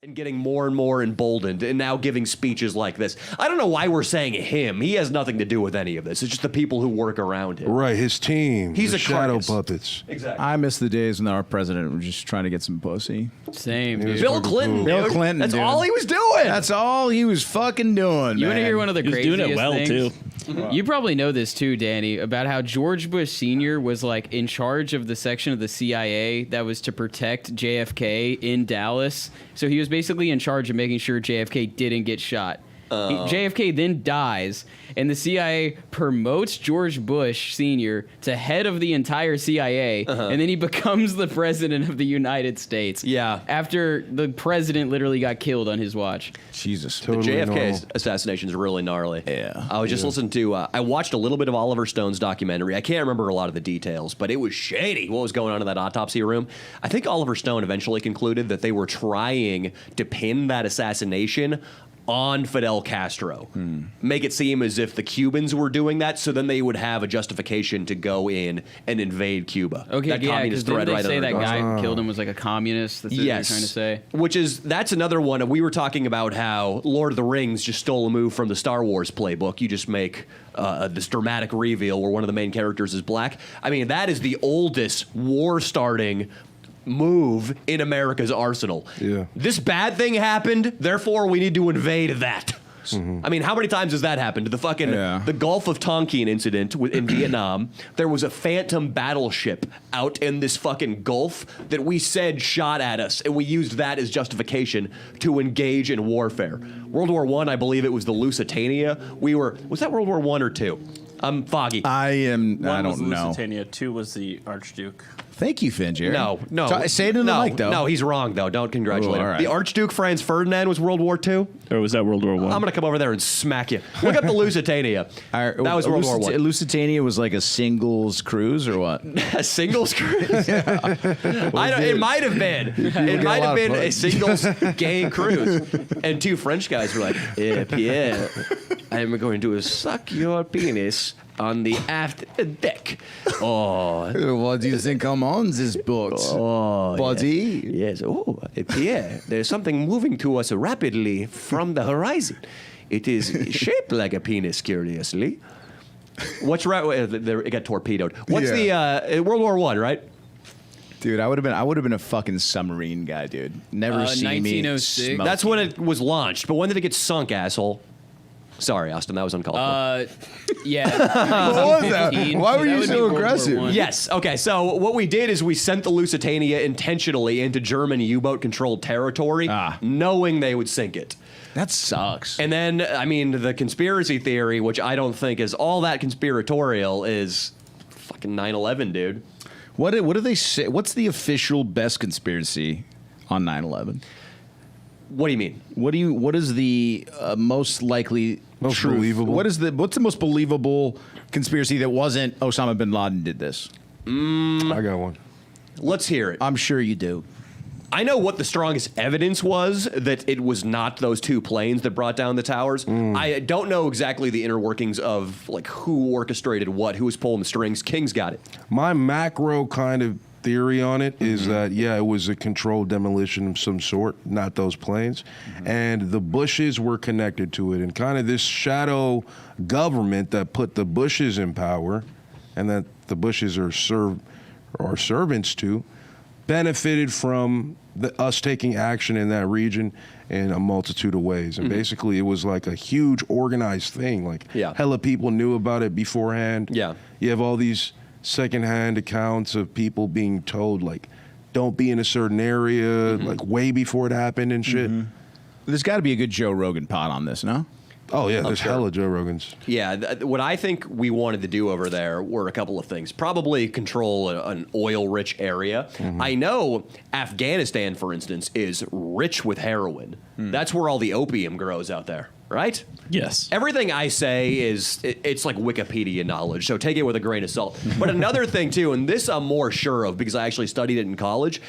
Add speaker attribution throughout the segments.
Speaker 1: and getting more and more emboldened and now giving speeches like this. I don't know why we're saying him. He has nothing to do with any of this. It's just the people who work around him.
Speaker 2: Right, his team.
Speaker 1: He's
Speaker 2: the
Speaker 1: a
Speaker 2: shadow
Speaker 1: carcass.
Speaker 2: puppets.
Speaker 1: Exactly.
Speaker 3: I miss the days when our president was just trying to get some pussy.
Speaker 4: Same, dude.
Speaker 1: Bill Clinton.
Speaker 3: Bill
Speaker 1: dude.
Speaker 3: Clinton,
Speaker 1: That's
Speaker 3: dude.
Speaker 1: all he was doing.
Speaker 3: That's all he was fucking doing.
Speaker 4: You want to hear one of the
Speaker 5: He was
Speaker 4: craziest
Speaker 5: doing it well,
Speaker 4: things?
Speaker 5: too.
Speaker 4: You probably know this too, Danny, about how George Bush Sr. was like in charge of the section of the CIA that was to protect JFK in Dallas. So he was basically in charge of making sure JFK didn't get shot. JFK then dies, and the CIA promotes George Bush Sr. to head of the entire CIA, and then he becomes the president of the United States.
Speaker 1: Yeah.
Speaker 4: After the president literally got killed on his watch.
Speaker 3: Jesus.
Speaker 1: The JFK assassination is really gnarly.
Speaker 3: Yeah.
Speaker 1: I was just listening to, I watched a little bit of Oliver Stone's documentary. I can't remember a lot of the details, but it was shady what was going on in that autopsy room. I think Oliver Stone eventually concluded that they were trying to pin that assassination on Fidel Castro. Make it seem as if the Cubans were doing that, so then they would have a justification to go in and invade Cuba.
Speaker 4: Okay,
Speaker 1: that
Speaker 4: yeah,
Speaker 1: communist
Speaker 4: because
Speaker 1: threat
Speaker 4: they
Speaker 1: right
Speaker 4: say that
Speaker 1: under
Speaker 4: guy who killed him was like a communist. That's what you're trying to say.
Speaker 1: That's another one. We were talking about how Lord of the Rings just stole a move from the Star Wars playbook. You just make this dramatic reveal where one of the main characters is black. I mean, that is the oldest war-starting move in America's arsenal.
Speaker 2: Yeah.
Speaker 1: This bad thing happened, therefore we need to invade that. I mean, how many times has that happened? The fucking the Gulf of Tonkin incident in Vietnam, there was a phantom battleship out in this fucking Gulf that we said shot at us, and we used that as justification to engage in warfare. World War I believe it was the Lusitania. Was that World War I or II? I'm foggy.
Speaker 3: I
Speaker 5: One
Speaker 3: don't
Speaker 5: was the
Speaker 3: know.
Speaker 5: Lusitania, 2 was the Archduke.
Speaker 3: Thank you, Finn, Jerry.
Speaker 1: No.
Speaker 3: Say it in the mic, though.
Speaker 1: No, he's wrong, though. Don't congratulate
Speaker 3: Oh,
Speaker 1: him.
Speaker 3: all right.
Speaker 1: The Archduke Franz Ferdinand was World War II.
Speaker 5: Or was that World War I?
Speaker 1: I'm going to come over there and smack you. Look up the Lusitania. That was World War I.
Speaker 3: Lusitania was like a singles cruise or what?
Speaker 1: A singles cruise? It might have been. It might have been a singles gay cruise. And two French guys were like, Pierre, I'm going to suck your penis on the aft deck. Oh.
Speaker 3: What do you think I'm on this boat?
Speaker 1: Oh,
Speaker 3: buddy?
Speaker 1: Yes. Oh, Pierre, there's something moving to us rapidly from the horizon. It is shaped like a penis, curiously. What's right? It got torpedoed. What's the World War I, right?
Speaker 3: Dude, I would have been a fucking submarine guy, dude. Never see me
Speaker 4: 1906.
Speaker 3: smoke.
Speaker 1: That's when it was launched. But when did it get sunk, asshole? Sorry, Austin, that was uncalled for.
Speaker 4: Yeah.
Speaker 3: What was that?
Speaker 4: 1915,
Speaker 3: Why were
Speaker 4: that
Speaker 3: you
Speaker 4: would
Speaker 3: so
Speaker 4: be World War
Speaker 3: aggressive?
Speaker 4: I.
Speaker 1: Yes. Okay. So what we did is we sent the Lusitania intentionally into German U-boat controlled territory, knowing they would sink it.
Speaker 3: That sucks.
Speaker 1: And then, I mean, the conspiracy theory, which I don't think is all that conspiratorial, is fucking 9/11, dude.
Speaker 3: What do they say? What's the official best conspiracy on 9/11?
Speaker 1: What do you mean?
Speaker 3: What is the most likely
Speaker 2: Most
Speaker 3: truth?
Speaker 2: believable?
Speaker 3: What's the most believable conspiracy that wasn't Osama bin Laden did this?
Speaker 2: I got one.
Speaker 1: Let's hear it.
Speaker 3: I'm sure you do.
Speaker 1: I know what the strongest evidence was that it was not those two planes that brought down the towers. I don't know exactly the inner workings of like who orchestrated what, who was pulling the strings. King's got it.
Speaker 2: My macro kind of theory on it is that, it was a controlled demolition of some sort, not those planes. And the Bushes were connected to it. And kind of this shadow government that put the Bushes in power and that the Bushes are servants to, benefited from us taking action in that region in a multitude of ways. And basically it was like a huge organized thing. Like hella people knew about it beforehand.
Speaker 1: Yeah.
Speaker 2: You have all these secondhand accounts of people being told like, don't be in a certain area, like way before it happened and shit.
Speaker 3: There's got to be a good Joe Rogan pod on this, no?
Speaker 2: Oh yeah, there's hella Joe Rogans.
Speaker 1: Yeah, what I think we wanted to do over there were a couple of things. Probably control an oil-rich area. I know Afghanistan, for instance, is rich with heroin. That's where all the opium grows out there, right?
Speaker 5: Yes.
Speaker 1: Everything I say it's like Wikipedia knowledge, so take it with a grain of salt. But another thing, too, and this I'm more sure of because I actually studied it in college,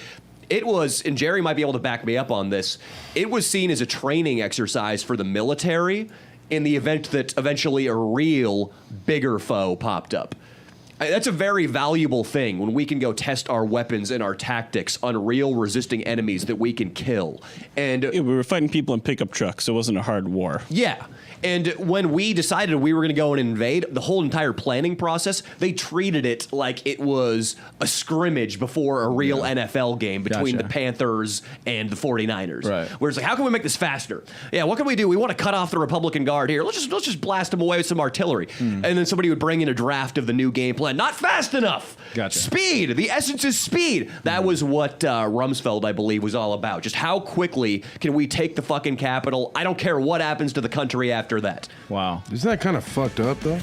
Speaker 1: it was, and Jerry might be able to back me up on this, it was seen as a training exercise for the military in the event that eventually a real bigger foe popped up. That's a very valuable thing when we can go test our weapons and our tactics on real resisting enemies that we can kill. And
Speaker 5: Yeah, we were fighting people in pickup trucks. So it wasn't a hard war.
Speaker 1: yeah. And when we decided we were going to go and invade, the whole entire planning process, they treated it like it was a scrimmage before a real NFL game between the Panthers and the 49ers.
Speaker 3: Right.
Speaker 1: Where it's like, how can we make this faster? Yeah, what can we do? We want to cut off the Republican Guard here. Let's just blast them away with some artillery. And then somebody would bring in a draft of the new game plan. Not fast enough.
Speaker 3: Gotcha.
Speaker 1: Speed. The essence is speed. That was what Rumsfeld, I believe, was all about. Just how quickly can we take the fucking Capitol? I don't care what happens to the country after that.
Speaker 3: Wow.
Speaker 2: Isn't that kind of fucked up, though?